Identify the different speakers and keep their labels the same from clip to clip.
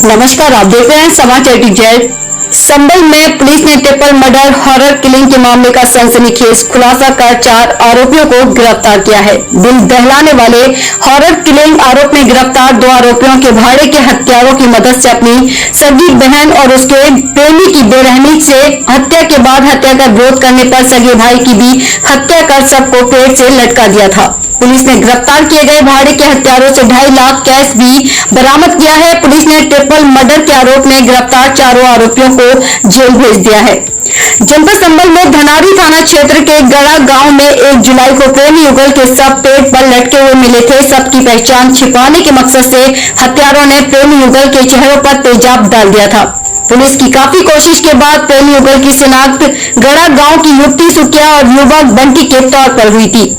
Speaker 1: नमस्कार, आप देख रहे हैं समाचार टीजेड। संभल में पुलिस ने ट्रिपल मर्डर हॉरर किलिंग के मामले का सनसनीखेज खुलासा कर 4 आरोपियों को गिरफ्तार किया है। दिल दहलाने वाले हॉरर किलिंग आरोप में गिरफ्तार 2 आरोपियों के भाड़े के हत्यारों की मदद से अपनी सगी बहन और उसके प्रेमी की बेरहमी से हत्या के बाद हत्या का विरोध करने पर सगे भाई की भी हत्या कर सबको पेड़ से लटका दिया था। पुलिस ने गिरफ्तार किए गए भाड़े के हत्यारों से 2.5 लाख कैश भी बरामद किया है। पुलिस ने ट्रिपल मर्डर के आरोप में गिरफ्तार 4 आरोपियों को जेल भेज दिया है। जनपद संभल में धनारी थाना क्षेत्र के गड़ा गांव में 1 जुलाई को प्रेमी युगल के शव पेड़ पर लटके हुए मिले थे। सबकी पहचान छिपाने के मकसद से हत्यारों ने प्रेमी युगल के चेहरों पर तेजाब डाल दिया था। पुलिस की काफी कोशिश के बाद प्रेमी युगल की शिनाख्त गड़ा गांव की युवती सुकिया और युवक बंटी के तौर पर हुई थी।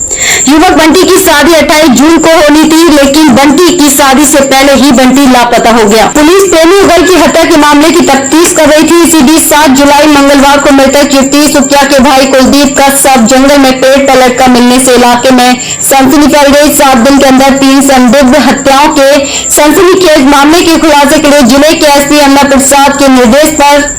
Speaker 1: युवक बंटी की शादी 28 जून को होनी थी, लेकिन बंटी की शादी से पहले ही बंटी लापता हो गया। पुलिस प्रेमी युगल की हत्या के मामले की तफ्तीश कर रही थी। इसी बीच 7 जुलाई मंगलवार को मृतक युवती सुकिया के भाई कुलदीप का शव जंगल में पेड़ पर लटका मिलने से इलाके में सनसनी फैल गई। 7 दिन के अंदर 3 संदिग्ध हत्याओं के सनसनीखेज मामले के खुलासे के लिए जिले के एसपी अन्ना प्रसाद के निर्देश पर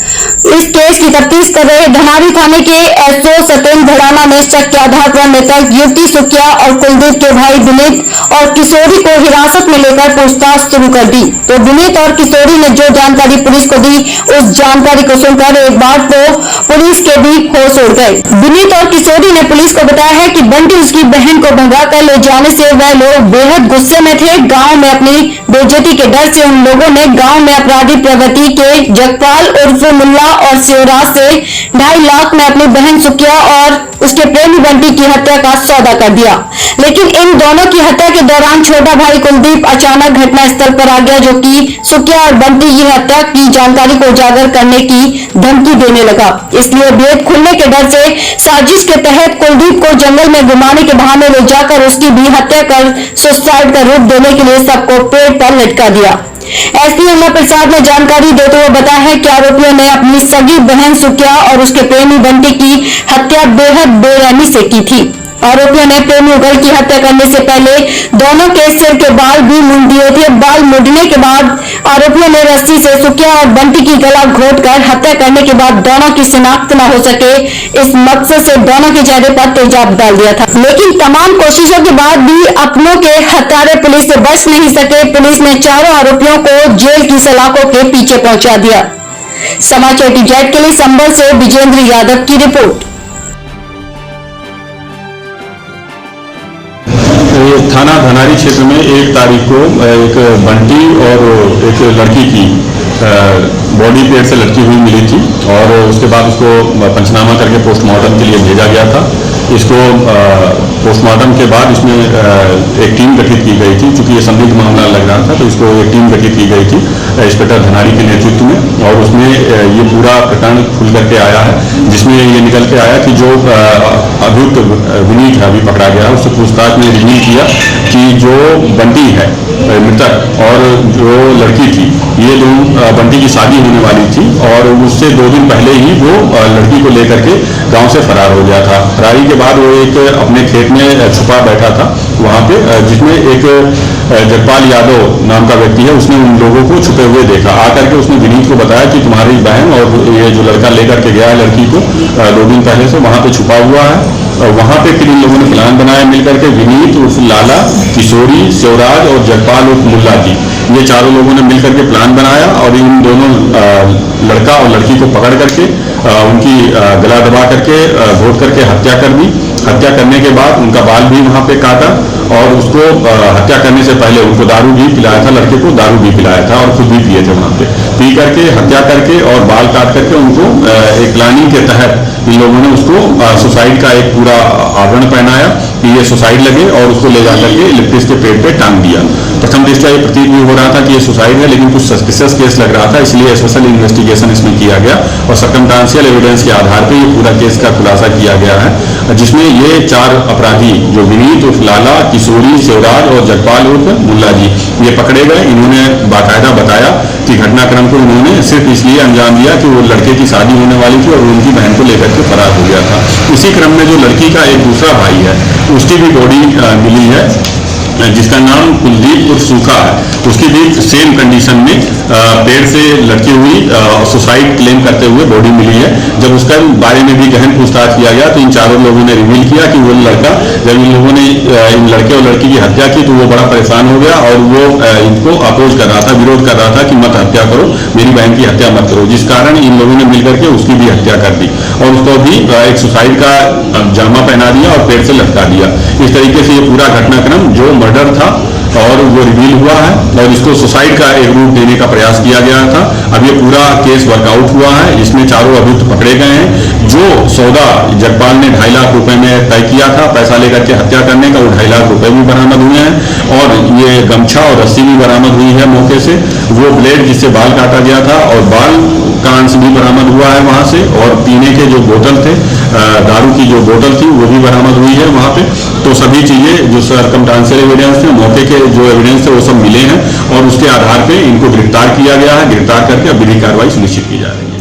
Speaker 1: इस केस की तफ्तीश कर रहे धनारी थाने के एसओ सत्येंद्र भड़ाना ने शक के आधार पर मृतक युवती सुकिया और कुलदीप के भाई विनीत और किशोरी को हिरासत में लेकर पूछताछ शुरू कर दी। तो विनीत और किशोरी ने जो जानकारी पुलिस को दी, उस जानकारी को सुनकर एक बार तो पुलिस के भी होश उड़ गए। विनीत और किशोरी ने पुलिस को बताया है कि बंटी उसकी बहन को भगा कर ले जाने से वह लोग बेहद गुस्से में थे। गाँव में अपनी बेइज्जती के डर से उन लोगों ने गाँव में अपराधी प्रवृत्ति के जगपाल उर्फ मुल्ला और शिवराज से 2.5 लाख में अपनी बहन सुकिया और उसके प्रेमी बंटी की हत्या का सौदा कर दिया। लेकिन इन दोनों की हत्या के दौरान छोटा भाई कुलदीप अचानक घटना स्थल पर आ गया, जो कि सुकिया और बंटी की हत्या की जानकारी को उजागर करने की धमकी देने लगा। इसलिए भेद खुलने के डर से साजिश के तहत कुलदीप को जंगल में घुमाने के बहाने ले जाकर उसकी भी हत्या कर सुसाइड का रूप देने के लिए सबको पेड़ पर लटका दिया। एसपी अन्ना प्रसाद ने जानकारी देते हुए बताया है कि आरोपियों ने अपनी सगी बहन सुकिया और उसके प्रेमी बंटी की हत्या बेहद बेरहमी से की थी। आरोपियों ने प्रेमी युगल की हत्या करने से पहले दोनों के सिर के बाल भी मुंड दिए थे। बाल मुड़ने के बाद आरोपियों ने रस्सी से सुकिया और बंटी की गला घोंटकर हत्या करने के बाद दोनों की शिनाख्त न हो सके, इस मकसद से दोनों के चेहरे पर तेजाब डाल दिया था। लेकिन तमाम कोशिशों के बाद भी अपनों के हत्यारे पुलिस से बच नहीं सके। पुलिस ने 4 आरोपियों को जेल की सलाखों के पीछे पहुंचा दिया। समाचार टीजेड के लिए संभल से विजेंद्र यादव की रिपोर्ट।
Speaker 2: थाना धनारी क्षेत्र में 1 तारीख को एक बंटी और एक लड़की की बॉडी पेड़ से लटकी हुई मिली थी और उसके बाद उसको पंचनामा करके पोस्टमार्टम के लिए भेजा गया था। इसको पोस्टमार्टम के बाद इसमें एक टीम गठित की गई थी। चूंकि ये संदिग्ध मामला लग रहा था तो इसको एक टीम गठित की गई थी इंस्पेक्टर धनारी के नेतृत्व में, और उसमें ये पूरा प्रकरण खुल करके आया है, जिसमें ये निकल के आया कि जो अभियुक्त विनीत है अभी पकड़ा गया, उससे पूछताछ में रिवील किया कि जो बंटी है मृतक और जो लड़की थी, ये दोनों बंटी की शादी होने वाली थी और उससे 2 दिन पहले ही वो लड़की को लेकर के गांव से फरार हो गया था। फरारी के बाद वो एक अपने खेत में छुपा बैठा था वहां पे, जिसमें एक जगपाल यादव नाम का व्यक्ति है, उसने उन लोगों को छुपे हुए देखा। आकर के उसने विनीत को बताया कि तुम्हारी बहन और ये जो लड़का लेकर के गया है लड़की को 2 दिन पहले से वहां पे छुपा हुआ है। वहां पे फिर इन लोगों ने प्लान बनाया मिलकर के, विनीत उर्फ लाला, किशोरी, शिवराज और जगपाल उर्फ मुल्ला जी, ये चारों लोगों ने मिलकर के प्लान बनाया और इन दोनों लड़का और लड़की को पकड़ करके उनकी गला दबा करके घोट करके हत्या कर दी। हत्या करने के बाद उनका बाल भी वहां पे काटा और उसको हत्या करने से पहले उनको दारू भी पिलाया था, लड़के को दारू भी पिलाया था और खुद भी पिए थे वहां पे। पी करके हत्या करके और बाल काट करके उनको एक प्लानिंग के तहत इन लोगों ने उसको सुसाइड का एक पूरा आवरण पहनाया कि ये सुसाइड लगे और उसको ले जाकर के इलेक्ट्रिस के पेड़ पे टांग दिया। प्रथम दृष्टया ये प्रतीत भी हो रहा था कि ये सुसाइड है, लेकिन कुछ सस्पिशियस केस लग रहा था, इसलिए स्पेशल इन्वेस्टिगेशन इसमें किया गया और सर्कमस्टेंशियल एविडेंस के आधार पर ये पूरा केस का खुलासा किया गया है, जिसमें ये 4 अपराधी जो विनीत उर्फ लाला, किशोरी, शिवराज और जगपाल उर्फ मुल्ला जी, ये पकड़े गए। इन्होंने बाकायदा बताया कि घटनाक्रम को उन्होंने सिर्फ इसलिए अंजाम दिया कि वो लड़के की शादी होने वाली थी और उनकी बहन को लेकर के फरार हो गया था। इसी क्रम में जो लड़की का एक दूसरा भाई है उसकी भी बॉडी मिली है जिसका नाम कुलदीप उर्फ सूखा है, उसकी भी सेम कंडीशन में पेड़ से लटकी हुई सुसाइड क्लेम करते हुए बॉडी मिली है। जब उसका बारे में भी गहन पूछताछ किया गया तो इन चारों लोगों ने रिवील किया कि वो लड़का, जब इन लोगों ने इन लड़के और लड़की की हत्या की तो वो बड़ा परेशान हो गया और वो इनको अपोज कर रहा था, विरोध कर रहा था कि मत हत्या करो, मेरी बहन की हत्या मत करो, जिस कारण इन लोगों ने मिलकर के उसकी भी हत्या कर दी और उसको भी एक सुसाइड का जामा पहना दिया और पेड़ से लटका दिया। इस तरीके से ये पूरा घटनाक्रम जो मर्डर था और वो रिवील हुआ है और इसको सुसाइड का एक रूप देने का प्रयास किया गया था। अब ये पूरा केस वर्कआउट हुआ है, इसमें चारों अभियुक्त पकड़े गए हैं। जो सौदा जगपाल ने 2.5 लाख रुपए में तय किया था पैसा लेकर के हत्या करने का, वो 2.5 लाख रुपए भी बरामद हुए हैं और ये गमछा और रस्सी भी बरामद हुई है मौके से। वो ब्लेड जिससे बाल काटा गया था और बाल का अंश भी बरामद हुआ है वहां से, और पीने के जो बोतल थे, दारू की जो बोतल थी वो भी बरामद हुई है वहां पे। तो सभी चीजें जो सर्कमस्टेंशियल एविडेंस थे, मौके के जो एविडेंस थे वो सब मिले हैं और उसके आधार पे इनको गिरफ्तार किया गया है। गिरफ्तार करके अब विधिक कार्रवाई सुनिश्चित की जा रही है।